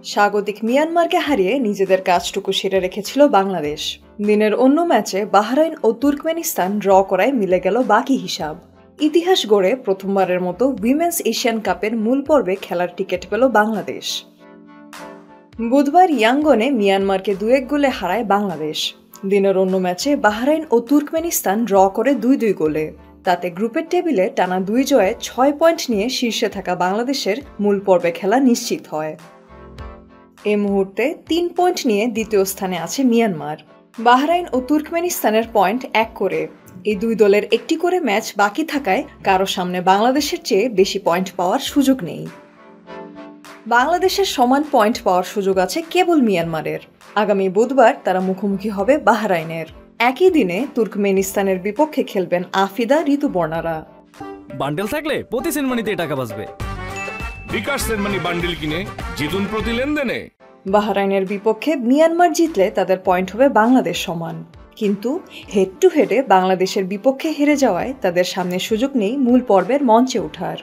স্বাগতিক মিয়ানমারকে হারিয়ে নিজেদের কাজটুকু সেরে রেখেছিল বাংলাদেশ। দিনের অন্য ম্যাচে বাহরাইন ও তুর্কমেনিস্তান ড্র করায় মিলে গেল বাকি হিসাব। ইতিহাস গড়ে প্রথমবারের মতো উইমেন্স এশিয়ান কাপের মূল পর্বে খেলার টিকিট পেল বাংলাদেশ। বুধবার ইয়াঙ্গনে মিয়ানমারকে 2-1 গোলে হারায় বাংলাদেশ। দিনের অন্য ম্যাচে বাহরাইন ও তুর্কমেনিস্তান ড্র করে 2-2 গোলে। তাতে গ্রুপের টেবিলে টানা 2 জয়ে 6 পয়েন্ট নিয়ে শীর্ষে থাকা বাংলাদেশের মূল পর্বে খেলা নিশ্চিত হয়। এ মুহূর্তে 3 পয়েন্ট নিয়ে দ্বিতীয় স্থানে আছে মিয়ানমার। বাহরাইন ও তুর্কমেনিস্তানের পয়েন্ট 1 করে। এই দুই দলের একটি করে ম্যাচ বাকি থাকায় কারো সামনে বাংলাদেশের চেয়ে বেশি পয়েন্ট পাওয়ার সুযোগ নেই। বাংলাদেশের সমান পয়েন্ট পাওয়ার সুযোগ আছে কেবল মিয়ানমারের। আগামী বুধবার তারা মুখোমুখি হবে বাহরাইনের। একই দিনে তুর্কমেনিস্তানের বিপক্ষে খেলবেন আফিদা, ঋতুপর্ণারা। বান্ডেল থাকলে প্রতি সেনমানিতে টাকা বাঁচবে। বিকাশ সেনমানি বান্ডেল কিনে জিতুন প্রতি লেনদেনে। বাহরাইনের বিপক্ষে মিয়ানমার জিতলে তাদের পয়েন্ট হবে বাংলাদেশ সমান। কিন্তু হেড টু হেডে বাংলাদেশের বিপক্ষে হেরে যাওয়ায় তাদের সামনে সুযোগ নেই মূল পর্বের মঞ্চে ওঠার।